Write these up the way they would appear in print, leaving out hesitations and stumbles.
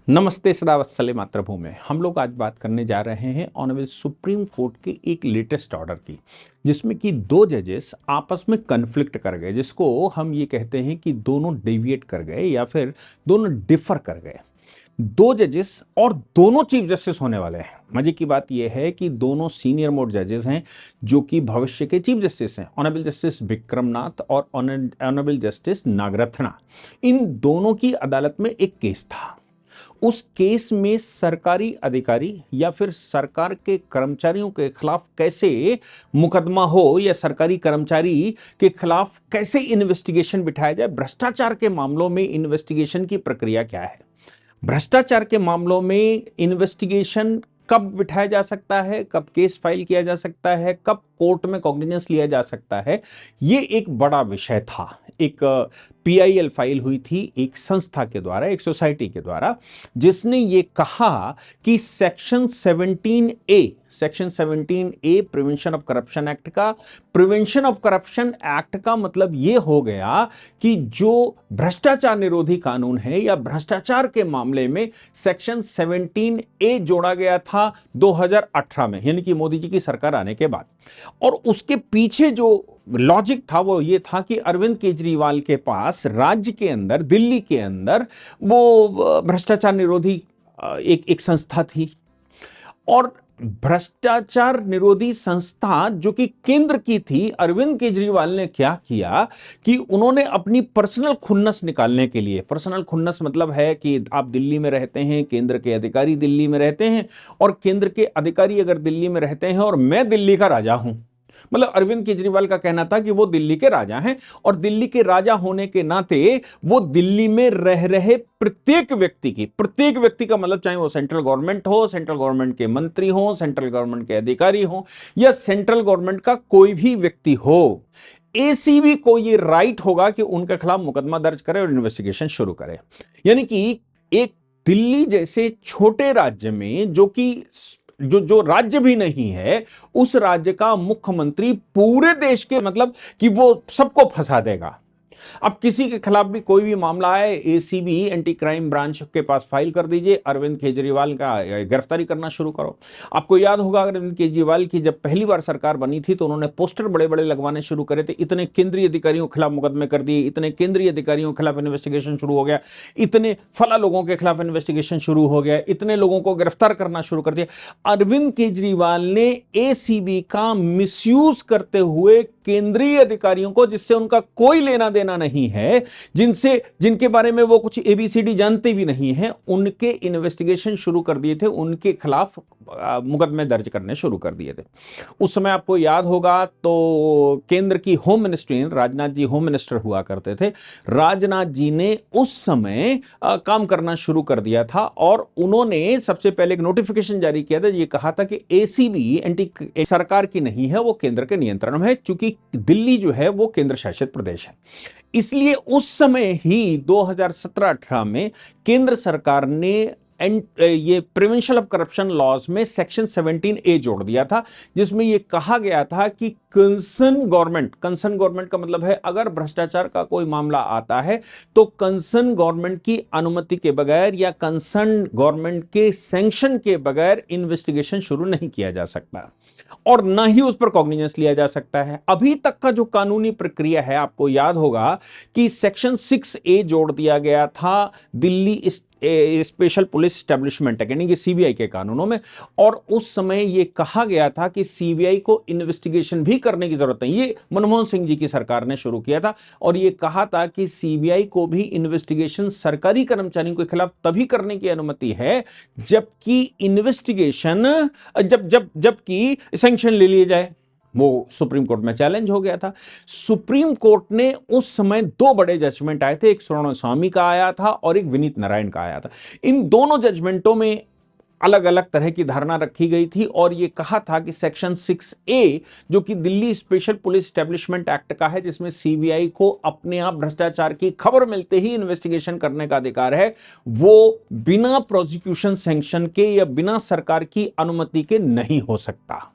नमस्ते सदा वत्सले मातृभूमि। हम लोग आज बात करने जा रहे हैं ऑनरेबल सुप्रीम कोर्ट के एक लेटेस्ट ऑर्डर की, जिसमें कि दो जजेस आपस में कन्फ्लिक्ट कर गए, जिसको हम ये कहते हैं कि दोनों डेविएट कर गए या फिर दोनों डिफर कर गए। दो जजेस और दोनों चीफ जस्टिस होने वाले हैं। मजे की बात यह है कि दोनों सीनियर मोस्ट जजेस हैं जो कि भविष्य के चीफ जस्टिस हैं, ऑनरेबल जस्टिस विक्रमनाथ और ऑनरेबल जस्टिस नागरत्ना। इन दोनों की अदालत में एक केस था। उस केस में सरकारी अधिकारी या फिर सरकार के कर्मचारियों के खिलाफ कैसे मुकदमा हो या सरकारी कर्मचारी के खिलाफ कैसे इन्वेस्टिगेशन बिठाया जाए, भ्रष्टाचार के मामलों में इन्वेस्टिगेशन की प्रक्रिया क्या है, भ्रष्टाचार के मामलों में इन्वेस्टिगेशन कब बिठाया जा सकता है, कब केस फाइल किया जा सकता है, कब कोर्ट में कॉग्निजेंस लिया जा सकता है, ये एक बड़ा विषय था। एक पीआईएल फाइल हुई थी एक संस्था के द्वारा, एक सोसाइटी के द्वारा, जिसने ये कहा कि section 17A prevention of corruption act का, प्रिवेंशन ऑफ करप्शन एक्ट का मतलब ये हो गया कि जो भ्रष्टाचार निरोधी कानून है या भ्रष्टाचार के मामले में सेक्शन 17A जोड़ा गया था 2018 में, यानी कि मोदी जी की सरकार आने के बाद। और उसके पीछे जो लॉजिक था वो ये था कि अरविंद केजरीवाल के पास राज्य के अंदर, दिल्ली के अंदर वो भ्रष्टाचार निरोधी एक संस्था थी, और भ्रष्टाचार निरोधी संस्था जो कि केंद्र की थी, अरविंद केजरीवाल ने क्या किया कि उन्होंने अपनी पर्सनल खुन्नस निकालने के लिए, पर्सनल खुन्नस मतलब है कि आप दिल्ली में रहते हैं, केंद्र के अधिकारी दिल्ली में रहते हैं, और केंद्र के अधिकारी अगर दिल्ली में रहते हैं और मैं दिल्ली का राजा हूं, मतलब अरविंद केजरीवाल का कहना था कि वो दिल्ली के राजा हैं, और दिल्ली के राजा होने के नाते वो दिल्ली में रह रहे प्रत्येक व्यक्ति का मतलब चाहे वो सेंट्रल गवर्नमेंट हो, सेंट्रल गवर्नमेंट के मंत्री हो, सेंट्रल गवर्नमेंट के अधिकारी हो, या सेंट्रल गवर्नमेंट का कोई भी व्यक्ति हो, एसीबी को ये राइट होगा कि उनके खिलाफ मुकदमा दर्ज करे और इन्वेस्टिगेशन शुरू करे। यानी कि एक दिल्ली जैसे छोटे राज्य में, जो कि जो राज्य भी नहीं है, उस राज्य का मुख्यमंत्री पूरे देश के मतलब कि वो सबको फंसा देगा। अब किसी के खिलाफ भी कोई भी मामला आए, एसीबी एंटी क्राइम ब्रांच के पास फाइल कर दीजिए, अरविंद केजरीवाल का गिरफ्तारी करना शुरू करो। आपको याद होगा अरविंद केजरीवाल की जब पहली बार सरकार बनी थी तो उन्होंने पोस्टर बड़े बड़े लगवाने शुरू करे थे, इतने केंद्रीय अधिकारियों के खिलाफ मुकदमे कर दिए, इतने केंद्रीय अधिकारियों के खिलाफ इन्वेस्टिगेशन शुरू हो गया, इतने फला लोगों के खिलाफ इन्वेस्टिगेशन शुरू हो गया, इतने लोगों को गिरफ्तार करना शुरू कर दिया। अरविंद केजरीवाल ने एसीबी का मिसयूज करते हुए केंद्रीय अधिकारियों को, जिससे उनका कोई लेना देना नहीं है, जिनके बारे में वो कुछ एबीसीडी जानते भी नहीं है, उनके इन्वेस्टिगेशन शुरू कर दिए थे, उनके खिलाफ मुकदमे दर्ज करने शुरू कर दिए थे। उस समय आपको याद होगा तो केंद्र की home ministry, Rajnath ji home minister हुआ करते थे, राजनाथ जी ने उस समय काम करना शुरू कर दिया था, और उन्होंने सबसे पहले एक नोटिफिकेशन जारी किया था, ये कहा था कि एसीबी एंटी सरकार की नहीं है, वो केंद्र के नियंत्रण में है, क्योंकि दिल्ली जो है वो केंद्र शासित प्रदेश है। इसलिए उस समय ही 2017-18 में केंद्र सरकार ने ये प्रिवेंशन ऑफ करप्शन लॉज में सेक्शन 17A जोड़ दिया था, जिसमें ये कहा गया था कि कंसर्न गवर्नमेंट का मतलब है अगर भ्रष्टाचार का कोई मामला आता है तो कंसर्न गवर्नमेंट की अनुमति के बगैर या कंसर्न गवर्नमेंट के सैंक्शन के बगैर इन्वेस्टिगेशन शुरू नहीं किया जा सकता, और ना ही उस पर कॉग्निजेंस लिया जा सकता है। अभी तक का जो कानूनी प्रक्रिया है, आपको याद होगा कि सेक्शन 6A जोड़ दिया गया था दिल्ली स्पेशल पुलिस एस्टेब्लिशमेंट यानी कि सीबीआई के कानूनों में, और उस समय यह कहा गया था कि सीबीआई को इन्वेस्टिगेशन भी करने की जरूरत नहीं। ये मनमोहन सिंह जी की सरकार ने शुरू किया था, और यह कहा था कि सीबीआई को भी इन्वेस्टिगेशन सरकारी कर्मचारियों के खिलाफ तभी करने की अनुमति है जबकि इन्वेस्टिगेशन जबकि सैंक्शन ले लिए जाए। वो सुप्रीम कोर्ट में चैलेंज हो गया था। सुप्रीम कोर्ट ने उस समय दो बड़े जजमेंट आए थे, एक स्वर्ण स्वामी का आया था और एक विनीत नारायण का आया था। इन दोनों जजमेंटों में अलग अलग तरह की धारणा रखी गई थी, और यह कहा था कि सेक्शन 6A जो कि Delhi special police establishment act का है, जिसमें सीबीआई को अपने आप भ्रष्टाचार की खबर मिलते ही इन्वेस्टिगेशन करने का अधिकार है, वो बिना प्रोसिक्यूशन सैंक्शन के या बिना सरकार की अनुमति के नहीं हो सकता।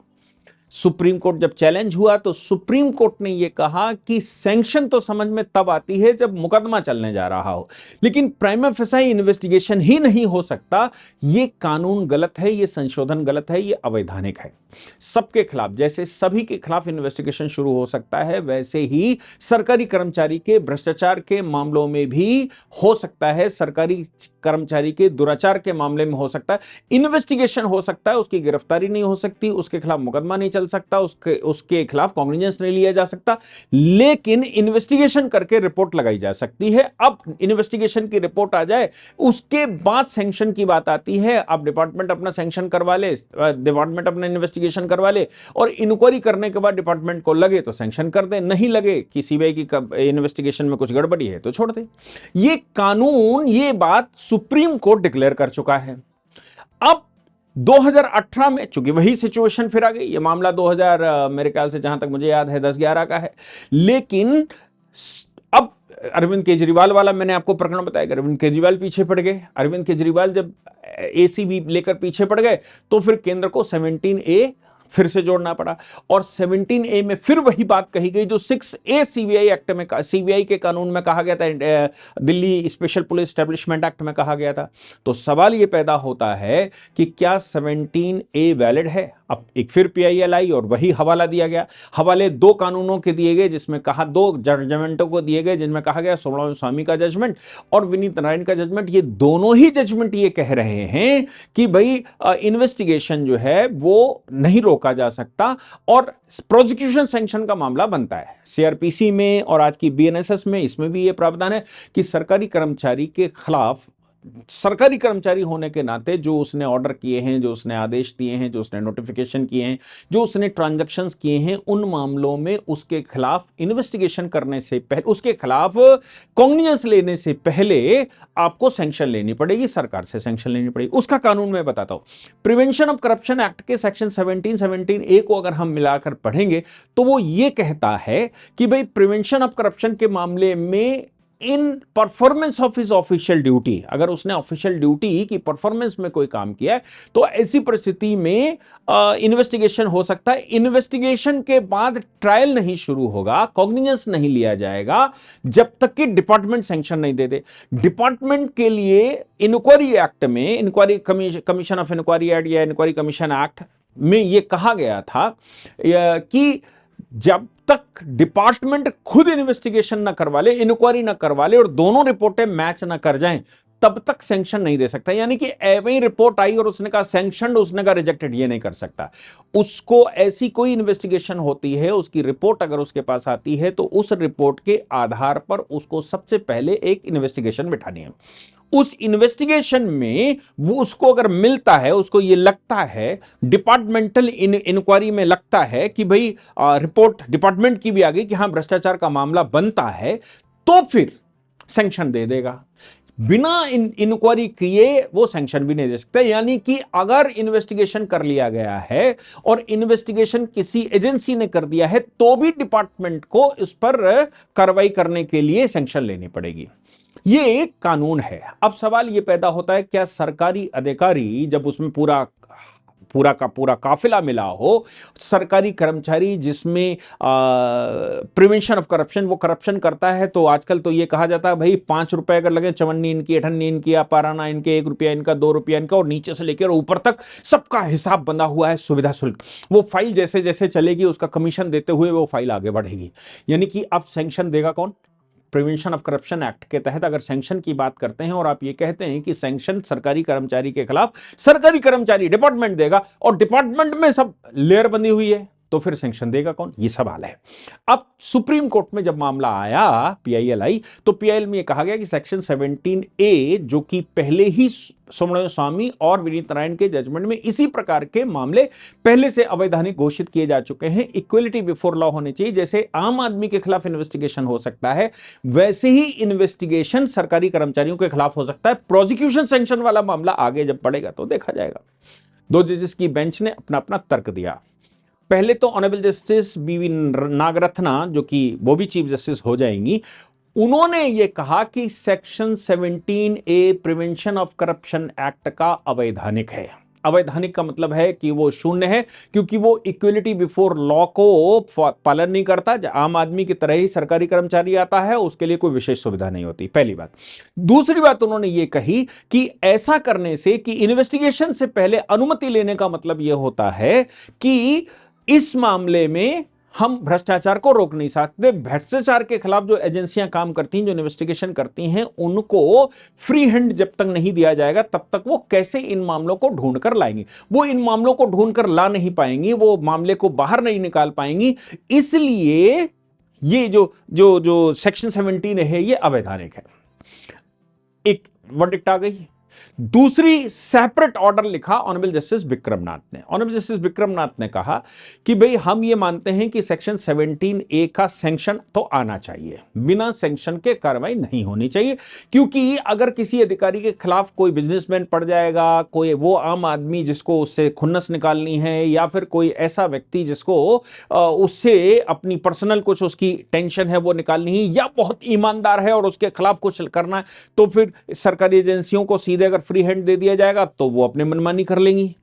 सुप्रीम कोर्ट जब चैलेंज हुआ तो सुप्रीम कोर्ट ने यह कहा कि सैंक्शन तो समझ में तब आती है जब मुकदमा चलने जा रहा हो, लेकिन प्राइमा फेसाई इन्वेस्टिगेशन ही नहीं हो सकता। यह कानून गलत है, यह संशोधन गलत है, यह अवैधानिक है। सबके खिलाफ, जैसे सभी के खिलाफ इन्वेस्टिगेशन शुरू हो सकता है, वैसे ही सरकारी कर्मचारी के भ्रष्टाचार के मामलों में भी हो सकता है, सरकारी कर्मचारी के दुराचार के मामले में हो सकता है। इन्वेस्टिगेशन हो सकता है, उसकी गिरफ्तारी नहीं हो सकती, उसके खिलाफ मुकदमा नहीं चल सकता, उसके खिलाफ कॉग्निजेंस नहीं लिया जा सकता, लेकिन इन्वेस्टिगेशन करके रिपोर्ट लगाई जा सकती है। अब इन्वेस्टिगेशन की रिपोर्ट आ जाए, उसके बाद सैंक्शन की बात आती है। अब डिपार्टमेंट अपना सैंक्शन करवा ले, डिपार्टमेंट अपना इन्वेस्टिगेशन करवा ले, और इंक्वायरी करने के बाद डिपार्टमेंट को लगे तो सैंक्शन कर दे, नहीं लगे कि सीबीआई की इन्वेस्टिगेशन में कुछ गड़बड़ी है तो छोड़ दे। ये कानून, ये बात सुप्रीम कोर्ट डिक्लेयर कर चुका है। अब 2018 में चूंकि वही सिचुएशन फिर आ गई, ये मामला 2000 मेरे ख्याल से जहां तक मुझे याद है 10-11 का है, लेकिन अब अरविंद केजरीवाल वाला मैंने आपको प्रकरण बताया, अरविंद केजरीवाल पीछे पड़ गए। अरविंद केजरीवाल जब एसीबी लेकर पीछे पड़ गए तो फिर केंद्र को 17A फिर से जोड़ना पड़ा, और 17A में फिर वही बात कही गई जो 6A सीबीआई एक्ट में, सीबीआई के कानून में कहा गया था, Delhi special police establishment act में कहा गया था। तो सवाल ये पैदा होता है कि क्या 17A वैलिड है? अब एक फिर PIL आई और वही हवाला दिया गया। हवाले दो कानूनों के दिए गए, जिसमें कहा, दो जजमेंटों को दिए गए जिनमें कहा गया सुब्रमण्यम स्वामी का जजमेंट और विनीत नारायण का जजमेंट। ये दोनों ही जजमेंट ये कह रहे हैं कि भाई इन्वेस्टिगेशन जो है वो नहीं रोका जा सकता, और प्रोसिक्यूशन सैंक्शन का मामला बनता है। CRPC में और आज की BNSS में, इसमें भी ये प्रावधान है कि सरकारी कर्मचारी के खिलाफ, सरकारी कर्मचारी होने के नाते जो उसने ऑर्डर किए हैं, जो उसने आदेश दिए हैं, जो उसने नोटिफिकेशन किए हैं, जो उसने ट्रांजैक्शंस किए हैं, उन मामलों में उसके खिलाफ इन्वेस्टिगेशन करने से पहले, उसके खिलाफ कॉग्निजेंस लेने से पहले आपको सैंक्शन लेनी पड़ेगी, सरकार से सैंक्शन लेनी पड़ेगी। उसका कानून मैं बताता हूं। प्रिवेंशन ऑफ करप्शन एक्ट के सेक्शन 17A को अगर हम मिलाकर पढ़ेंगे तो वो ये कहता है कि भाई प्रिवेंशन ऑफ करप्शन के मामले में इन performance of his official duty, अगर उसने ऑफिशियल ड्यूटी की परफॉर्मेंस में कोई काम किया है तो ऐसी परिस्थिति में इन्वेस्टिगेशन हो सकता है। इन्वेस्टिगेशन के बाद ट्रायल नहीं शुरू होगा, कॉग्निजेंस नहीं लिया जाएगा जब तक कि डिपार्टमेंट सैंक्शन नहीं दे दे। डिपार्टमेंट के लिए इंक्वायरी एक्ट में, inquiry commission of inquiry act या इंक्वायरी कमीशन एक्ट में यह कहा गया था कि जब तक डिपार्टमेंट खुद इन्वेस्टिगेशन ना करवा ले, इंक्वायरी ना करवा ले और दोनों रिपोर्टें मैच ना कर जाएं, तब तक सैंक्शन नहीं दे सकता। यानी कि एवं रिपोर्ट आई और उसने कहा सैंक्शन, उसने कहा रिजेक्टेड, ये नहीं कर सकता। उसको ऐसी कोई इन्वेस्टिगेशन होती है, उसकी रिपोर्ट अगर उसके पास आती है तो उस रिपोर्ट के आधार पर उसको सबसे पहले एक इन्वेस्टिगेशन बिठानी है। उस इन्वेस्टिगेशन में वो उसको अगर मिलता है, उसको ये लगता है, डिपार्टमेंटल इंक्वायरी में लगता है कि भाई रिपोर्ट डिपार्टमेंट की भी आ गई कि हां भ्रष्टाचार का मामला बनता है, तो फिर सैंक्शन दे देगा। बिना इंक्वायरी किए वो सैंक्शन भी नहीं दे सकते। यानी कि अगर इन्वेस्टिगेशन कर लिया गया है और इन्वेस्टिगेशन किसी एजेंसी ने कर दिया है तो भी डिपार्टमेंट को इस पर कार्रवाई करने के लिए सैंक्शन लेनी पड़ेगी। ये एक कानून है। अब सवाल ये पैदा होता है, क्या सरकारी अधिकारी, जब उसमें पूरा का पूरा काफिला मिला हो, सरकारी कर्मचारी जिसमें प्रिवेंशन ऑफ करप्शन, वो करप्शन करता है, तो आजकल तो ये कहा जाता है भाई 5 रुपए अगर लगे, चवन्नी इनकी, अठन्नी इनकी, पाराना इनके, 1 रुपया इनका, 2 रुपया इनका, और नीचे से लेकर ऊपर तक सबका हिसाब बंधा हुआ है, सुविधा शुल्क। वो फाइल जैसे जैसे चलेगी उसका कमीशन देते हुए वो फाइल आगे बढ़ेगी। यानी कि अब सैंक्शन देगा कौन? प्रिवेंशन ऑफ करप्शन एक्ट के तहत अगर सैंक्शन की बात करते हैं और आप ये कहते हैं कि सैंक्शन सरकारी कर्मचारी के खिलाफ सरकारी कर्मचारी, डिपार्टमेंट देगा, और डिपार्टमेंट में सब लेयर बंधी हुई है, तो फिर सैंक्शन देगा कौन? ये सवाल है। अब सुप्रीम कोर्ट में जब मामला आया, PIL आई, तो PIL में यह कहा गया कि सेक्शन 17A, जो कि पहले ही सुब्रमण्यम स्वामी और विनीत नारायण के जजमेंट में इसी प्रकार के मामले पहले से अवैधानिक घोषित किए जा चुके हैं। इक्वलिटी बिफोर लॉ होनी चाहिए। जैसे आम आदमी के खिलाफ इन्वेस्टिगेशन हो सकता है, वैसे ही इन्वेस्टिगेशन सरकारी कर्मचारियों के खिलाफ हो सकता है। प्रोसिक्यूशन सैंक्शन वाला मामला आगे जब पड़ेगा तो देखा जाएगा। 2 जजेस की बेंच ने अपना अपना तर्क दिया। पहले तो ऑनरेबल जस्टिस BV नागरत्ना, जो कि वो भी चीफ जस्टिस हो जाएंगी, उन्होंने ये कहा कि section 17A prevention of corruption act का अवैधानिक है। अवैधानिक का मतलब है कि वो शून्य है, क्योंकि वो इक्वलिटी बिफोर लॉ को पालन नहीं करता। आम आदमी की तरह ही सरकारी कर्मचारी आता है, उसके लिए कोई विशेष सुविधा नहीं होती, पहली बात। दूसरी बात उन्होंने ये कही कि ऐसा करने से कि इन्वेस्टिगेशन से पहले अनुमति लेने का मतलब यह होता है कि इस मामले में हम भ्रष्टाचार को रोक नहीं सकते। भ्रष्टाचार के खिलाफ जो एजेंसियां काम करती हैं, जो इन्वेस्टिगेशन करती हैं, उनको फ्री हैंड जब तक नहीं दिया जाएगा तब तक वो कैसे इन मामलों को ढूंढ कर लाएंगी। वो इन मामलों को ढूंढ कर ला नहीं पाएंगी, वो मामले को बाहर नहीं निकाल पाएंगी। इसलिए ये जो जो जो सेक्शन 17 है ये अवैधानिक है। एक वर्डिक्ट आ गई। दूसरी सेपरेट ऑर्डर लिखा ऑनरेबल जस्टिस विक्रमनाथ ने। ऑनरेबल जस्टिस विक्रमनाथ ने कहा कि भाई हम ये मानते हैं कि सेक्शन 17A का सैंक्शन तो आना चाहिए, बिना सैंक्शन के कार्रवाई नहीं होनी चाहिए, क्योंकि अगर किसी अधिकारी के खिलाफ कोई बिजनेसमैन पड़ जाएगा, कोई वो आम आदमी जिसको उससे खुन्नस निकालनी है, या फिर कोई ऐसा व्यक्ति जिसको उससे अपनी पर्सनल कुछ उसकी टेंशन है वो निकालनी है, या बहुत ईमानदार है और उसके खिलाफ कुछ करना है, तो फिर सरकारी एजेंसियों को सीधे अगर फ्री हैंड दे दिया जाएगा तो वो अपने मनमानी कर लेंगी।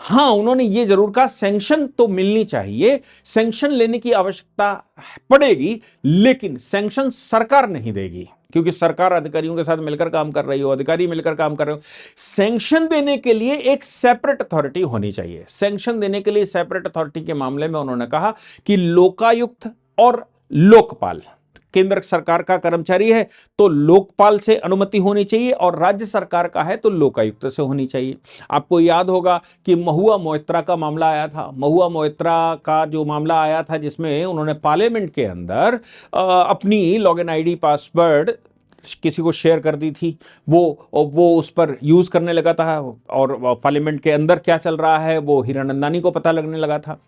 हां, उन्होंने ये जरूर कहा सैंक्शन तो मिलनी चाहिए, सैंक्शन लेने की आवश्यकता पड़ेगी, लेकिन सैंक्शन सरकार नहीं देगी, क्योंकि सरकार अधिकारियों के साथ मिलकर काम कर रही हो, अधिकारी मिलकर काम कर रहे हो। सैंक्शन देने के लिए एक सेपरेट अथॉरिटी होनी चाहिए। सैंक्शन देने के लिए सेपरेट अथॉरिटी के मामले में उन्होंने कहा कि लोकायुक्त और लोकपाल, केंद्र सरकार का कर्मचारी है तो लोकपाल से अनुमति होनी चाहिए, और राज्य सरकार का है तो लोकायुक्त से होनी चाहिए। आपको याद होगा कि महुआ मोइत्रा का मामला आया था। महुआ मोइत्रा का जो मामला आया था, जिसमें उन्होंने पार्लियामेंट के अंदर अपनी लॉगिन आईडी पासवर्ड किसी को शेयर कर दी थी, वो उस पर यूज करने लगा था, और पार्लियामेंट के अंदर क्या चल रहा है वो हीरानंदानी को पता लगने लगा था।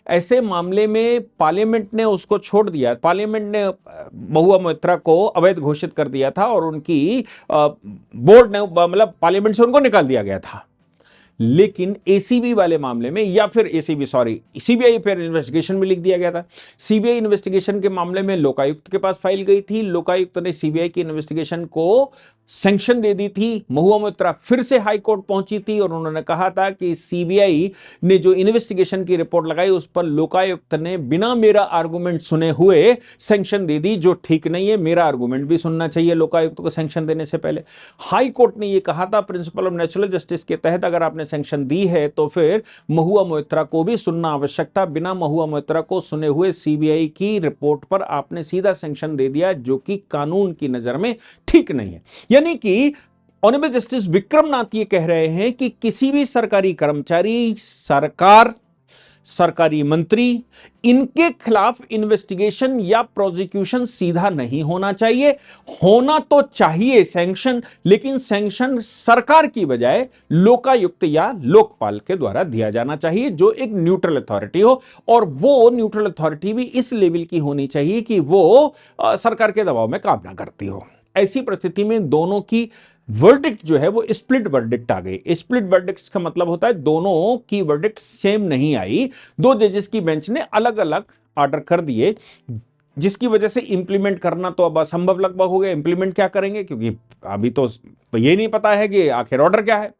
ऐसे मामले में पार्लियामेंट ने उसको छोड़ दिया। पार्लियामेंट ने महुआ मोइत्रा को अवैध घोषित कर दिया था, और उनकी बोर्ड ने, मतलब पार्लियामेंट से उनको निकाल दिया गया था। लेकिन एसीबी वाले मामले में, या फिर सीबीआई पर इन्वेस्टिगेशन में लिख दिया गया था। सीबीआई इन्वेस्टिगेशन के मामले में लोकायुक्त के पास फाइल गई थी, लोकायुक्त ने सीबीआई की इन्वेस्टिगेशन को सैंक्शन दे दी थी। महुआ मोइत्रा फिर से हाई कोर्ट पहुंची थी, और उन्होंने कहा था कि सीबीआई ने जो इन्वेस्टिगेशन की रिपोर्ट लगाई उस पर लोकायुक्त ने बिना मेरा आर्गुमेंट सुने हुए सैंक्शन दे दी, जो ठीक नहीं है। मेरा आर्गुमेंट भी सुनना चाहिए लोकायुक्त को सैंक्शन देने से पहले। हाई कोर्ट ने यह कहा था प्रिंसिपल ऑफ नेचुरल जस्टिस के तहत अगर आपने सैंक्शन दी है तो फिर महुआ मोइत्रा को भी सुनना आवश्यक था। बिना महुआ मोइत्रा को सुने हुए सीबीआई की रिपोर्ट पर आपने सीधा सैंक्शन दे दिया, जो कि कानून की नजर में ठीक नहीं है। यानी कि ऑनरेबल जस्टिस विक्रमनाथ ये कह रहे हैं कि किसी भी सरकारी कर्मचारी, सरकार, सरकारी मंत्री, इनके खिलाफ इन्वेस्टिगेशन या प्रोसिक्यूशन सीधा नहीं होना चाहिए। होना तो चाहिए सैंक्शन, लेकिन सैंक्शन सरकार की बजाय लोकायुक्त या लोकपाल के द्वारा दिया जाना चाहिए, जो एक न्यूट्रल अथॉरिटी हो, और वो न्यूट्रल अथॉरिटी भी इस लेवल की होनी चाहिए कि वो सरकार के दबाव में काम ना करती हो। ऐसी परिस्थिति में दोनों की वर्डिक्ट जो है वो स्प्लिट वर्डिक्ट आ गई। स्प्लिट वर्डिक्ट का मतलब होता है दोनों की वर्डिक्ट सेम नहीं आई, दो जजेस की बेंच ने अलग अलग ऑर्डर कर दिए, जिसकी वजह से इंप्लीमेंट करना तो अब असंभव लगभग हो गया। इंप्लीमेंट क्या करेंगे, क्योंकि अभी तो ये नहीं पता है कि आखिर ऑर्डर क्या है।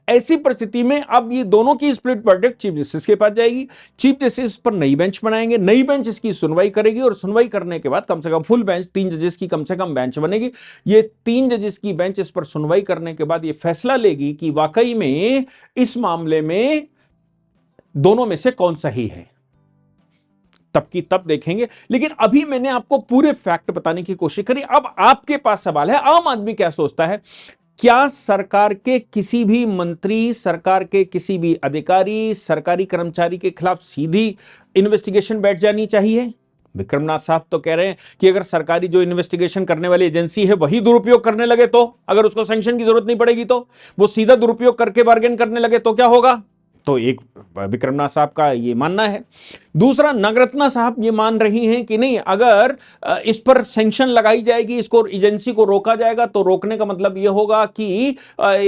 ऐसी परिस्थिति में अब ये दोनों की स्प्लिट वर्डिक्ट चीफ जस्टिस के पास जाएगी। चीफ जस्टिस पर नई बेंच बनाएंगे, नई बेंच इसकी सुनवाई करेगी, और सुनवाई करने के बाद कम से कम फुल बेंच, 3 जजेस की कम से कम बेंच बनेगी। ये 3 जजेस की बेंच इस पर सुनवाई करने के बाद ये फैसला लेगी कि वाकई में इस मामले में दोनों में से कौन सही है। तब की तब देखेंगे, लेकिन अभी मैंने आपको पूरे फैक्ट बताने की कोशिश करी। अब आपके पास सवाल है, आम आदमी क्या सोचता है? क्या सरकार के किसी भी मंत्री, सरकार के किसी भी अधिकारी, सरकारी कर्मचारी के खिलाफ सीधी इन्वेस्टिगेशन बैठ जानी चाहिए? विक्रमनाथ साहब तो कह रहे हैं कि अगर सरकारी जो इन्वेस्टिगेशन करने वाली एजेंसी है वही दुरुपयोग करने लगे, तो अगर उसको सैंक्शन की जरूरत नहीं पड़ेगी, तो वो सीधा दुरुपयोग करके बार्गेन करने लगे तो क्या होगा? तो एक विक्रमनाथ साहब का ये मानना है। दूसरा, नगरत्ना साहब ये मान रही हैं कि नहीं, अगर इस पर सैंक्शन लगाई जाएगी, इसको एजेंसी को रोका जाएगा, तो रोकने का मतलब ये होगा कि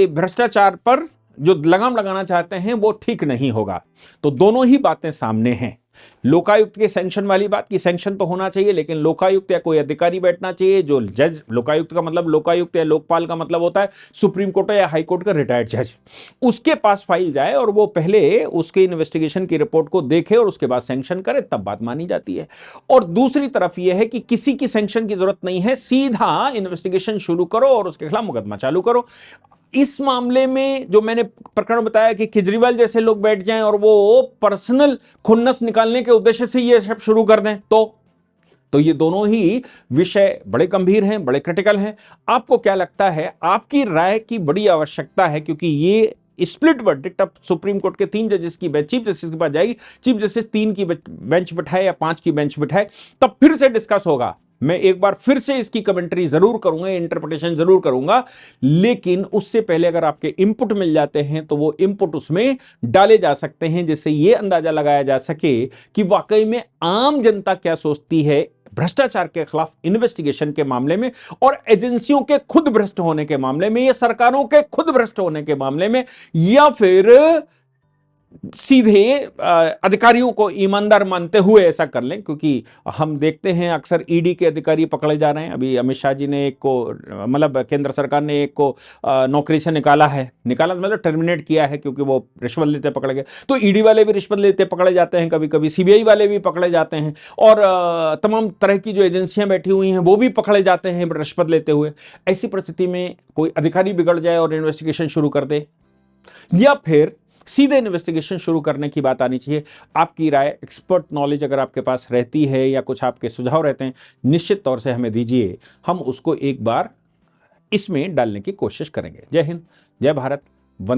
भ्रष्टाचार पर जो लगाम लगाना चाहते हैं वो ठीक नहीं होगा। तो दोनों ही बातें सामने हैं। लोकायुक्त के सैंक्शन वाली बात की सैंक्शन तो होना चाहिए, लेकिन लोकायुक्त या कोई अधिकारी बैठना चाहिए जो जज, लोकायुक्त का मतलब लोकायुक्त या लोकपाल का मतलब होता है सुप्रीम कोर्ट या हाई कोर्ट का रिटायर्ड जज, उसके पास फाइल जाए और वो पहले उसके इन्वेस्टिगेशन की रिपोर्ट को देखे और उसके बाद सैंक्शन करे, तब बात मानी जाती है। और दूसरी तरफ यह है कि किसी की सैंक्शन की जरूरत नहीं है, सीधा इन्वेस्टिगेशन शुरू करो और उसके खिलाफ मुकदमा चालू करो। इस मामले में जो मैंने प्रकरण बताया कि केजरीवाल जैसे लोग बैठ जाएं और वो पर्सनल खुन्नस निकालने के उद्देश्य से ये सब शुरू कर दें, तो ये दोनों ही विषय बड़े गंभीर हैं, बड़े क्रिटिकल हैं। आपको क्या लगता है? आपकी राय की बड़ी आवश्यकता है, क्योंकि ये स्प्लिट वर्डिक्ट अब सुप्रीम कोर्ट के 3 जजेस की बेंच चीफ जस्टिस के पास जाएगी, चीफ जस्टिस 3 की बेंच बिठाए या 5 की बेंच बिठाए, तब फिर से डिस्कस होगा। मैं एक बार फिर से इसकी कमेंट्री जरूर करूंगा, इंटरप्रिटेशन जरूर करूंगा, लेकिन उससे पहले अगर आपके इंपुट मिल जाते हैं तो वो इंपुट उसमें डाले जा सकते हैं, जिससे ये अंदाजा लगाया जा सके कि वाकई में आम जनता क्या सोचती है भ्रष्टाचार के खिलाफ इन्वेस्टिगेशन के मामले में, और एजेंसियों के खुद भ्रष्ट होने के मामले में, या सरकारों के खुद भ्रष्ट होने के मामले में, या फिर सीधे अधिकारियों को ईमानदार मानते हुए ऐसा कर लें। क्योंकि हम देखते हैं अक्सर ईडी के अधिकारी पकड़े जा रहे हैं। अभी अमित शाह जी ने एक को, मतलब केंद्र सरकार ने एक को नौकरी से निकाला मतलब टर्मिनेट किया है, क्योंकि वो रिश्वत लेते पकड़े गए। तो ईडी वाले भी रिश्वत लेते पकड़े जाते हैं, कभी कभी सीबीआई वाले भी पकड़े जाते हैं, और तमाम तरह की जो एजेंसियां बैठी हुई हैं वो भी पकड़े जाते हैं रिश्वत लेते हुए। ऐसी परिस्थिति में कोई अधिकारी बिगड़ जाए और इन्वेस्टिगेशन शुरू कर दे, या फिर सीधे इन्वेस्टिगेशन शुरू करने की बात आनी चाहिए। आपकी राय, एक्सपर्ट नॉलेज अगर आपके पास रहती है या कुछ आपके सुझाव रहते हैं, निश्चित तौर से हमें दीजिए, हम उसको एक बार इसमें डालने की कोशिश करेंगे। जय हिंद, जय भारत, वंदे।